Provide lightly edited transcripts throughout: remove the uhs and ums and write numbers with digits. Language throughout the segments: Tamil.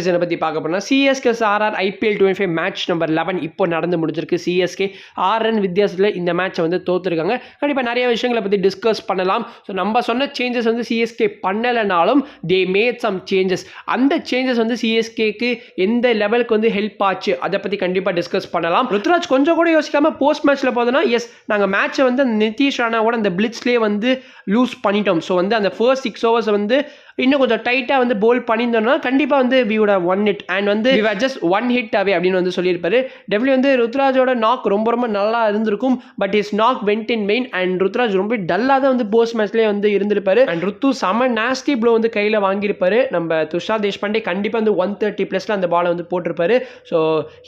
இதை பற்றி பார்க்க போனால் CSK RR IPL 25 match number 11 இப்போ நடந்து முடிஞ்சிருக்கு. சிஎஸ்கே 6 ரன் வித்தியாசத்தில் இந்த மேட்சை வந்து தோற்றுருக்காங்க. கண்டிப்பாக நிறைய விஷயங்களை பற்றி டிஸ்கஸ் பண்ணலாம். ஸோ நம்ம சொன்ன சேஞ்சஸ் வந்து சிஎஸ்கே பண்ணலைனாலும் தே மேட் சம் சேஞ்சஸ். அந்த சேஞ்சஸ் வந்து சிஎஸ்கேக்கு எந்த லெவலுக்கு வந்து ஹெல்ப் ஆச்சு அதை பற்றி கண்டிப்பாக டிஸ்கஸ் பண்ணலாம். ருத்ராஜ் கொஞ்சம் கூட யோசிக்காமல் போஸ்ட் மேட்ச்சில் போதுன்னா எஸ் நாங்கள் மேட்சை வந்து நிதிஷ் ராணாவோட அந்த பிளிட்ஸ்லேயே வந்து லூஸ் பண்ணிட்டோம். ஸோ வந்து அந்த ஃபர்ஸ்ட் 6 ஓவர்ஸ் வந்து இன்னும் கொஞ்சம் டைட்டாக வந்து போல் பண்ணியிருந்தோம்னா கண்டிப்பாக வந்து we would have won hit and வந்து we were just one hit away அப்படின்னு வந்து சொல்லியிருப்பாரு. டெஃபினெட்லி வந்து ருத்ராஜோட நாக் ரொம்ப ரொம்ப நல்லா இருந்திருக்கும். But is knock went in main and Ruturaj ரொம்ப டல்லாக தான் வந்து போஸ்ட் மேட்ச்லேயே வந்து இருந்திருப்பாரு. அண்ட் ருத்து செம நாஸ்டி ப்ளோ வந்து கையில் வாங்கியிருப்பாரு. நம்ம துஷார் தேஷ்பாண்டே கண்டிப்பாக வந்து 130+ அந்த பாலை வந்து போட்டிருப்பாரு. So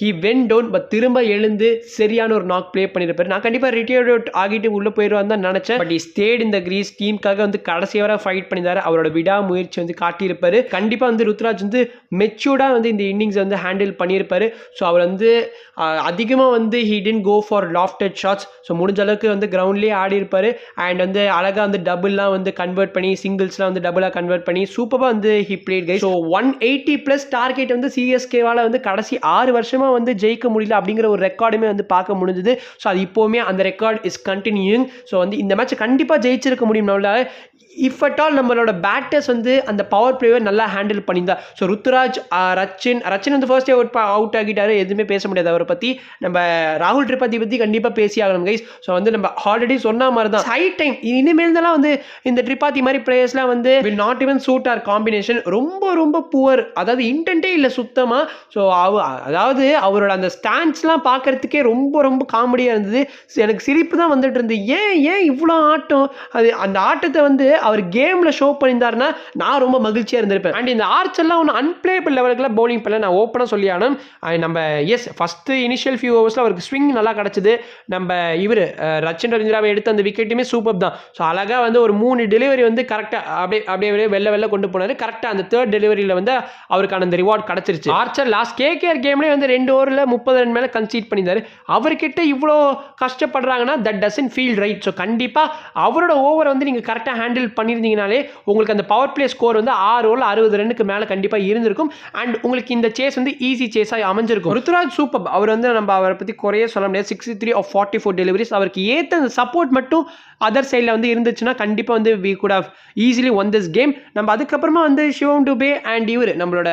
he went down but திரும்ப எழுந்து சரியான ஒரு நாக் ப்ளே பண்ணியிருப்பாரு. நான் கண்டிப்பாக ரிட்டையர்ட் அவுட் ஆகிட்டு உள்ளே போயிடுவான்னு தான் நினச்சேன். பட் ஸ்டேட் இந்த கிரீஸ் டீமுக்காக வந்து கடைசி வரை ஃபைட் பண்ணியிருந்தாரு. அவரோட விடாமுயற்சி வந்து காட்டியிருப்பாரு. கண்டிப்பாக வந்து ருத்ராஜ் வந்து மெச்சூர்டாக வந்து இந்த இன்னிங்ஸ் வந்து ஹேண்டில் பண்ணியிருப்பாரு. ஸோ அவர் வந்து அதிகமாக வந்து he didn't go for lofted shots. So முடிஞ்ச அளவுக்கு வந்து கிரவுண்ட்லேயே ஆடி இருப்பார். அண்ட் வந்து அழகாக வந்து டபுள்லாம் வந்து கன்வெர்ட் பண்ணி சிங்கிள்ஸ்லாம் வந்து டபுளாக கன்வெர்ட் பண்ணி சூப்பராக வந்து he played guy. So 180+ target வந்து சிஎஸ்கேவால் வந்து கடைசி 6 வருஷமாக வந்து ஜெயிக்க முடியல அப்படிங்கிற ஒரு ரெக்கார்டுமே வந்து பார்க்க முடிஞ்சுது. ஸோ அது இப்போவுமே அந்த ரெக்கார்ட் இஸ் கண்டினியூயிங். ஸோ வந்து இந்த மேட்ச் கண்டிப்பாக ஜெயிச்சிருக்க முடியும். நம்மளால இஃப் அட் ஆல் நம்மளோட பேட்டர்ஸ் வந்து அந்த பவர் பிளேவை நல்லா ஹேண்டில் பண்ணியிருந்தா. ஸோ ருத்துராஜ் ரச்சின் வந்து ஃபர்ஸ்டே அவுட் ஆகிட்டாரு. எதுவுமே பேச முடியாது அவரை பற்றி. நம்ம ராகுல் திரிபாதி பற்றி கண்டிப்பாக பேசி ஆகணும் கைஸ். ஸோ வந்து நம்ம ஆல்ரெடி சொன்ன மாதிரி தான் ஹை டைம் இனிமேல் தான் வந்து இந்த திரிபாதி மாதிரி பிளேயர்ஸ்லாம் வந்து will not even suit our combination. ரொம்ப ரொம்ப புவர், அதாவது இன்டென்ட்டே இல்லை சுத்தமாக. ஸோ அதாவது அவரோட அந்த ஸ்டாண்ட்ஸ்லாம் பார்க்கறதுக்கே ரொம்ப ரொம்ப காமெடியாக இருந்தது. எனக்கு சிரிப்பு தான் வந்துட்டு இருந்தது. ஏன் இவ்வளோ ஆட்டம், அது அந்த ஆட்டத்தை வந்து அவர் கேமில் ஷோ பண்ணியிருந்தாருன்னா நான் ரொம்ப மகிழ்ச்சியாக இருந்திருப்பேன். அண்ட் இந்த ஆர்ச்சர்லாம் ஒன்று அன்பிளேபிள் லெவலுக்குலாம் பவுலிங் பண்ணல. நான் ஓப்பனாக சொல்லியானோம். நம்ம எஸ் ஃபஸ்ட்டு இனிஷியல் ஃபியூ ஓவர்ஸில் அவருக்கு ஸ்விங் நல்லா கிடச்சிது. நம்ம இவர் ரச்சின் ரவீந்திராவை எடுத்த அந்த விக்கெட்டுமே சூப்பர் தான். ஸோ அழகாக வந்து ஒரு 3 டெலிவரி வந்து கரெக்டாக அப்படியே வெளில கொண்டு போனார். கரெக்டாக அந்த 3rd டெலிவரியில் வந்து அவருக்கான அந்த ரிவார்ட் கிடச்சிருச்சு. ஆர்ச்சர் லாஸ்ட் கேகேஆர் கேம்லேயே வந்து 2 ஓவரில் 30 ரன் மேலே கன்சீட் பண்ணியிருந்தார். அவர்கிட்ட இவ்வளோ கஷ்டப்படுறாங்கன்னா that doesn't feel right. So கண்டிப்பாக அவரோட ஓவரை வந்து நீங்கள் கரெக்டாக ஹேண்டில் பண்ணியிருந்தீங்கனாலே உங்களுக்கு அந்த பவர் பிளே ஸ்கோர் வந்து 6 ஓவரில் 60 ரன்னுக்கு மேலே கண்டிப்பாக இருந்திருக்கும். அண்ட் உங்களுக்கு இந்த சேஸ் வந்து ஈஸி சேஸாக அமைஞ்சிருக்கும். ருத்துராஜ் சூப்பர். அவர் வந்து நம்ம அவரை பற்றி குறைய சொல்ல முடியாது. 63 of 44 டெலிவரிஸ். அவருக்கு ஏற்ற அந்த சப்போர்ட் மட்டும் அதர் சைடில் வந்து இருந்துச்சுன்னா கண்டிப்பாக வந்து we could have easily won this game. நம்ம அதுக்கப்புறமா வந்து சிவம் டுபே அண்ட் இவர் நம்மளோட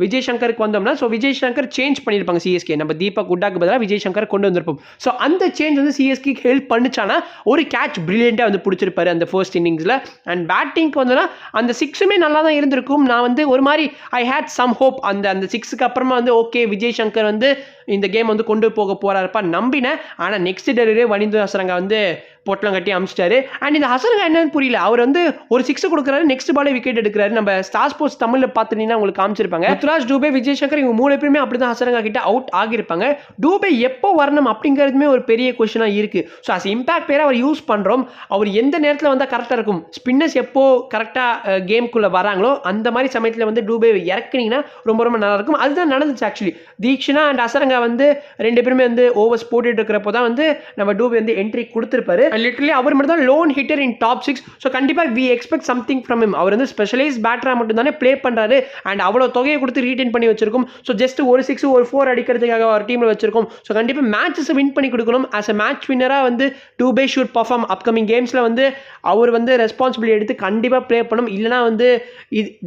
விஜய் சங்கருக்கு வந்தோம்னா ஸோ விஜய் சங்கர் சேஞ்ச் பண்ணியிருப்பாங்க சிஎஸ்கே. நம்ம தீபக் குட்டாக்கு பதிலாக விஜய் சங்கர் கொண்டு வந்திருப்போம். ஸோ அந்த சேஞ்ச் வந்து சிஎஸ்கே ஹெல்ப் பண்ணிச்சானா ஒரு கேட்ச் பிரில்லியண்டாக வந்து பிடிச்சிருப்பாரு அந்த ஃபர்ஸ்ட் இன்னிங்ஸில். அண்ட் பேட்டிங்க்கு வந்தோன்னா அந்த 6மே நல்லா தான் இருந்திருக்கும். நான் வந்து ஒரு மாதிரி ஐ ஹேட் சம் ஹோப் அந்த 6க்கு அப்புறமா வந்து ஓகே விஜய் சங்கர் வந்து இந்த கேம் வந்து கொண்டு போக போறாருப்பா நம்பினேன். ஆனால் நெக்ஸ்ட் டெலிவரி வனிந்து ஹசரங்கா வந்து பொட்டலம் கட்டி அமிச்சிட்டாரு. அண்ட் இந்த ஹசரங்கா என்னன்னு புரியல. அவர் வந்து ஒரு 6 கொடுக்குறாரு, நெக்ஸ்ட் பாலே விக்கெட் எடுக்கிறாரு. நம்ம ஸ்டார் ஸ்போர்ட்ஸ் தமிழில் பார்த்துட்டீங்கன்னா உங்களுக்கு காமிச்சிருப்பாங்க. ருத்ராஜ், டூபே, விஜய் சங்கர் இவங்க 3 பேருமே அப்படி தான் ஹசரங்கா கிட்ட அவுட் ஆகியிருப்பாங்க. டூபே எப்போ வரணும் அப்படிங்கிறதுமே ஒரு பெரிய கொஸ்டினாக இருக்குது. ஸோ அஸ் இம்பாக்ட் பேரை அவர் யூஸ் பண்ணுறோம். அவர் எந்த நேரத்தில் வந்தால் கரெக்டாக இருக்கும். ஸ்பின்னர்ஸ் எப்போ கரெக்டாக கேம்குள்ளே வராங்களோ அந்த மாதிரி சமயத்தில் வந்து டூபே இறக்குனீங்கன்னா ரொம்ப ரொம்ப நல்லா இருக்கும். அதுதான் நடந்துச்சு ஆக்சுவலி. தீக்ஷனா அண்ட் ஹசரங்கா வந்து 2 பேருமே வந்து ஓவர்ஸ் போட்டுட்டு இருக்கிறப்போ தான் வந்து நம்ம டூபே வந்து என்ட்ரி கொடுத்துருப்பாரு. லிட்டரலி அவர் மட்டும் தான் lone hitter in top 6. So கண்டிப்பாக we expect something from him. அவர் வந்து ஸ்பெஷலைஸ் பேட்டராக மட்டும் தானே ப்ளே பண்ணுறாரு. அண்ட் அவ்வளோ தொகையை கொடுத்து ரீட்டைன் பண்ணி வச்சிருக்கும். ஸோ ஜஸ்ட் ஒரு 6 ஒரு 4 அடிக்கிறதுக்காக ஒரு டீமில் வச்சிருக்கோம். ஸோ கண்டிப்பாக மேட்சஸை வின் பண்ணி கொடுக்கணும். ஆஸ் அ மேட்ச் வின்னராக வந்து டூபே ஷுட் பர்ஃபார்ம். அப்கமிங் கேம்ஸில் வந்து அவர் வந்து ரெஸ்பான்சிபிலிட்டி எடுத்து கண்டிப்பாக ப்ளே பண்ணணும். இல்லைனா வந்து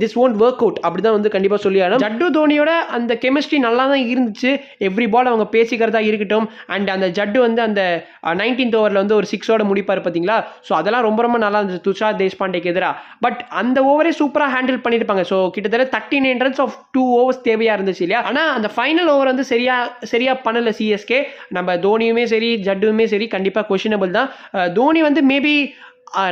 திஸ் ஒன்ட் ஒர்க் அவுட் அப்படி தான் வந்து கண்டிப்பாக சொல்லி ஆகணும். ஜட்டு தோனியோட அந்த கெமிஸ்ட்ரி நல்லா தான் இருந்துச்சு. எவ்ரி பால் அவங்க பேசிக்கிறதா இருக்கட்டும். அண்ட் அந்த ஜட்டு வந்து அந்த 19th ஓவரில் வந்து ஒரு 6ஓட முடிப்பார் பார்த்தீங்களா. ஸோ அதெல்லாம் ரொம்ப ரொம்ப நல்லா இருந்துச்சு துஷார் தேஷ்பாண்டேக்கு எதிராக. பட் அந்த ஓவரே சூப்பராக ஹேண்டில் பண்ணியிருப்பாங்க. ஸோ கிட்டத்தட்ட 39 ரன்ஸ் ஆஃப் 2 ஓவர்ஸ் தேவையாக இருந்துச்சு இல்லையா. ஆனால் அந்த ஃபைனல் ஓவர் வந்து சரியா பண்ணல சிஎஸ்கே. நம்ம தோனியுமே சரி ஜட்டுமே சரி கண்டிப்பாக கொஷினபிள் தான். தோனி வந்து மேபி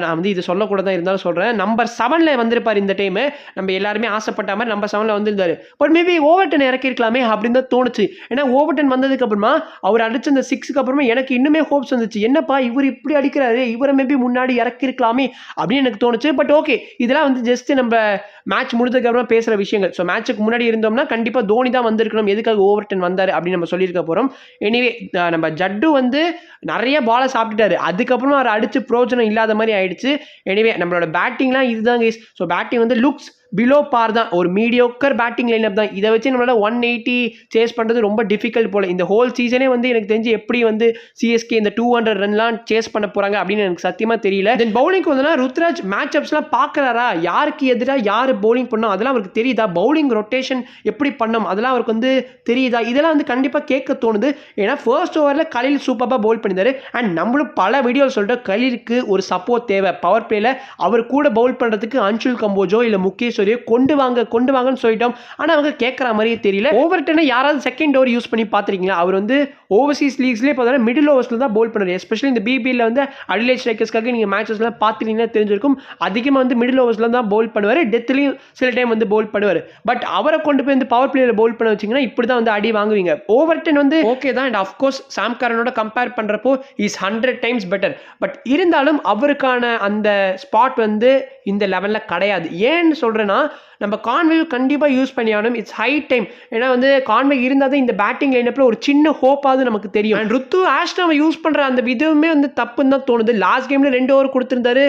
நான் வந்து இது சொல்லக்கூடாதான் இருந்தாலும் சொல்கிறேன். நம்பர் 7 வந்திருப்பார் இந்த டைமு. நம்ம எல்லாருமே ஆசைப்பட்ட மாதிரி நம்பர் 7 வந்திருந்தார். பட் மேபி ஓவர்டன் இறக்கிருக்கலாமே அப்படின்னு தான் தோணுச்சு. ஏன்னா ஓவர்டன் வந்ததுக்கு அப்புறமா அவர் அடிச்ச அந்த 6க்கு அப்புறமா எனக்கு இன்னுமே ஹோப்ஸ் வந்துச்சு. என்னப்பா இவர் இப்படி அடிக்கிறாரு, இவரை மேபி முன்னாடி இறக்கிருக்கலாமே அப்படின்னு எனக்கு தோணுச்சு. பட் ஓகே, இதெல்லாம் வந்து ஜஸ்ட் நம்ம மேட்ச் முடிஞ்சதுக்கு அப்புறமா பேசுகிற விஷயங்கள். ஸோ மேட்சுக்கு முன்னாடி இருந்தோம்னா கண்டிப்பாக தோனி தான் வந்திருக்கணும். எதுக்காக ஓவர்டன் வந்தார் அப்படின்னு நம்ம சொல்லியிருக்க போகிறோம். எனிவே நம்ம ஜட்டு வந்து நிறைய பாலை சாப்பிட்டுட்டாரு. அதுக்கப்புறமா அவர் அடிச்சு பிரோஜனம் இல்லாத மாதிரி ஆயிடுச்சு. எனிவே நம்மளோட பேட்டிங்லாம் இதுதான் கைஸ். ஸோ பேட்டிங் வந்து லுக்ஸ் பிலோ பார் தான், ஒரு மீடியோக்கர் பேட்டிங் லைனப் தான். இதை வச்சு நம்மளால 180 சேஸ் பண்ணுறது ரொம்ப டிஃபிகல்ட் போல. இந்த ஹோல் சீசனே வந்து எனக்கு தெரிஞ்சு எப்படி வந்து சிஎஸ்கே இந்த 200 ரன்லாம் சேஸ் பண்ண போகிறாங்க அப்படின்னு எனக்கு சத்தியமாக தெரியல. தென் பவுலிங்க்கு வந்தோன்னா ருத்ராஜ் மேட்ச் அப்ஸ்லாம் பார்க்குறாரா, யாருக்கு எதிராக யார் பவுலிங் பண்ணோம் அதெல்லாம் அவருக்கு தெரியுதா, பவுலிங் ரொட்டேஷன் எப்படி பண்ணோம் அதெல்லாம் அவருக்கு வந்து தெரியுதா, இதெல்லாம் வந்து கண்டிப்பாக கேட்க தோணுது. ஏன்னா ஃபர்ஸ்ட் ஓவரில் கலில் சூப்பராக பவுல் பண்ணியிருந்தாரு. அண்ட் நம்மளும் பல வீடியோ சொல்லிட்டு கலிலுக்கு ஒரு சப்போர்ட் தேவை பவர் பிளேல. அவர் கூட பவுல் பண்ணுறதுக்கு அன்சுல் கம்போஜோ இல்லை முகேஷ் கொண்டு வாங்கன்னு சொல்லிட்டோம். ஆனால் அவங்க கேட்குற மாதிரியே தெரியல. ஓவர் டென்னை யாராவது செகண்ட் ஓவர் யூஸ் பண்ணி பார்த்துருக்கீங்களா? அவர் வந்து ஓவர்சீஸ் லீக்ஸ்லேயே பார்த்தீங்கன்னா மிடில் ஓவர்ஸில் தான் பவுல் பண்ணுறாரு. எஸ்பெஷலி இந்த பிபியில் வந்து அடிலைட் ஸ்ட்ரைக்கர்ஸ்க்காக நீங்கள் மேட்சஸ்லாம் பார்த்துட்டீங்கன்னா தெரிஞ்சிருக்கும். அதிகமாக வந்து மிடில் ஓவர்ஸில் தான் பவுல் பண்ணுவார். டெத்லையும் சில டைம் வந்து பவுல் பண்ணுவார். பட் அவரை கொண்டு போய் வந்து பவர் பிளேயில் பவுல் பண்ண வச்சிங்கன்னா இப்படி தான் வந்து அடி வாங்குவீங்க. ஓவர் டென் வந்து ஓகே தான். அண்ட் அஃப்கோர்ஸ் சாம் கரனோட கம்பேர் பண்ணுறப்போ இஸ் 100 times பெட்டர். பட் இருந்தாலும் அவருக்கான அந்த ஸ்பாட் வந்து இந்த லெவலில் கிடையாது. ஏன்னு சொல்கிறேன்னா, நம்ம கான்வே கண்டிப்பாக யூஸ் பண்ணி ஆகணும். It's high time. ஏன்னா வந்து கான்வே இருந்தால் தான் இந்த பேட்டிங் லைனப்பில் ஒரு சின்ன ஹோப்பாவது நமக்கு தெரியும். அண்ட் ருத்து ஆஷ்னாவை யூஸ் பண்ணுற அந்த விதமே வந்து தப்புன்னு தான் தோணுது. லாஸ்ட் கேமில் 2 ஓவர் கொடுத்துருந்தாரு,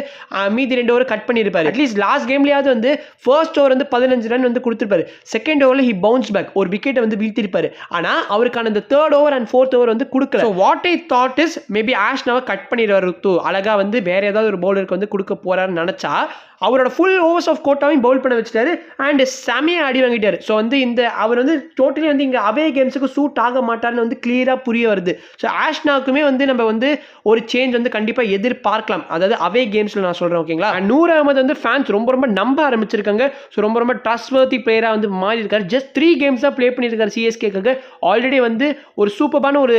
மீதி 2 ஓவர் கட் பண்ணியிருப்பாரு. அட்லீஸ்ட் லாஸ்ட் கேம்லேயாவது வந்து ஃபர்ஸ்ட் ஓவர் வந்து 15 ரன் வந்து கொடுத்துருப்பாரு. செகண்ட் ஓவரில் ஹி பவுன்ஸ் பேக், ஒரு விக்கெட்டை வந்து வீழ்த்திருப்பாரு. ஆனால் அவருக்கான இந்த third over and fourth over வந்து கொடுக்கல. So what I thought is maybe ஆஷ்னாவை கட் பண்ணிடுவார் ருத்து. அழகாக வந்து வேற ஏதாவது ஒரு பவுலருக்கு வந்து கொடுக்க போறாருன்னு நினச்சா அவரோட ஃபுல் ஓவர்ஸ் ஆஃப் கோட்டாவையும் பவுல் பண்ண வச்சுட்டாரு. அண்ட் செமையாக அடி வாங்கிட்டாரு. ஸோ வந்து இந்த அவர் வந்து டோட்டலி வந்து இங்கே அவே கேம்ஸுக்கு சூட் ஆக மாட்டார்னு வந்து கிளியராக புரிய வருது. ஸோ ஆஷ்னாவுக்குமே வந்து நம்ம வந்து ஒரு சேஞ்ச் வந்து கண்டிப்பாக எதிர்பார்க்கலாம். அதாவது அவே கேம்ஸில் நான் சொல்கிறேன், ஓகேங்களா? நூர் அகமது வந்து ஃபேன்ஸ் ரொம்ப நம்ப ஆரம்பிச்சிருக்காங்க. ஸோ ரொம்ப ட்ரஸ்ட்வர்த்தி பிளேயராக வந்து மாறி இருக்காரு. ஜஸ்ட் 3 games தான் ப்ளே பண்ணியிருக்காரு சிஎஸ்கேக்காக. ஆல்ரெடி வந்து ஒரு சூப்பரான ஒரு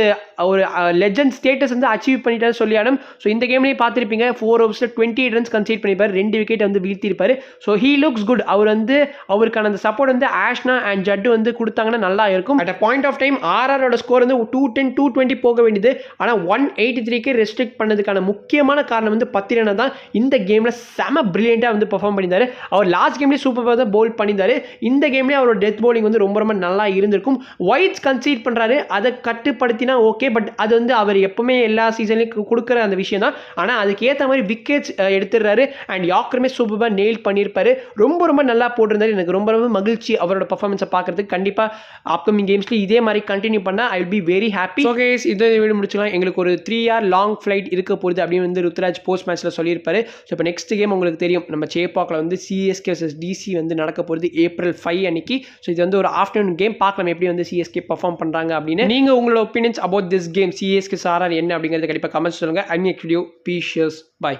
லெஜண்ட் ஸ்டேட்டஸ் வந்து அச்சீவ் பண்ணிட்டாரு சொல்லியானும். ஸோ இந்த கேம்லேயே பார்த்துருப்பீங்க 4 overs 28 runs கன்சீட் பண்ணியிருப்பாரு, 2 விக்கெட் வந்து வீழ்த்திருப்பாரு. So he looks good. அவர் வந்து அவருக்கான அந்த சப்போர்ட் வந்து ஆஷ்னா அண்ட் ஜட்டு வந்து கொடுத்தாங்கன்னா நல்லா இருக்கும். At a point of time ஆர்ஆரோட ஸ்கோர் வந்து 210 220 போக வேண்டியது. ஆனால் 183க்கு ரெஸ்ட்ரிக்ட் பண்ணதுக்கான முக்கியமான காரணம் வந்து பத்திரனா தான். இந்த கேமில் செம பிரில்லியண்டாக வந்து பெர்ஃபார்ம் பண்ணியிருந்தாரு. அவர் லாஸ்ட் கேம்லேயே சூப்பராக தான் பவுல் பண்ணியிருந்தாரு. இந்த கேம்லேயே அவரோட டெத் பவுலிங் வந்து ரொம்ப நல்லா இருந்திருக்கும். ஒயிட்ஸ் கன்சீட் பண்ணுறாரு, அதை கட்டுப்படுத்தினா ஓகே. பட் அது வந்து அவர் எப்பவுமே எல்லா சீசன்லையும் கொடுக்குற அந்த விஷயம் தான். ஆனால் அதுக்கு ஏற்ற மாதிரி விக்கெட்ஸ் எடுத்துடுறாரு. அண்ட் யாக்கருமே சூப்பராக நெயில் பண்ணியிருப்பாரு. ரொம்ப நல்லா போட்டிருந்தாரு. எனக்கு ரொம்ப மகிழ்ச்சி அவரோட பர்ஃபார்மன்ஸை பார்க்கறதுக்கு. கண்டிப்பாக அப்கமிங் கேம்ஸ்ல இதே மாதிரி கண்டினியூ பண்ணால் I will be very happy. So guys, இதை வீடியோ முடிச்சுக்கலாம். எங்களுக்கு ஒரு 3 hour லாங் ஃப்ளைட் இருக்க போகுது அப்படின்னு வந்து ருத்ராஜ் போஸ்ட் மேட்ச்சில் சொல்லியிருப்பாரு. ஸோ இப்போ நெக்ஸ்ட் கேம் உங்களுக்கு தெரியும், நம்ம சேப்பாக்கில் வந்து சிஎஸ்கே vs டிசி வந்து நடக்க போகிறது April 5 அன்னைக்கு. ஸோ இது வந்து ஒரு ஆஃப்டர்நூன் கேம். பார்க்கலாம் எப்படி வந்து சிஎஸ்கே பர்ஃபார்ம் பண்ணுறாங்க அப்படின்னு. நீங்கள் உங்களோட opinions about this game CSK சாரா என்ன அப்படிங்கிறது கண்டிப்பாக கமெண்ட்ஸ் சொல்லுங்கள். அண்ட் நெக்ஸ்ட் வீடியோ பீஷியஸ். பாய்.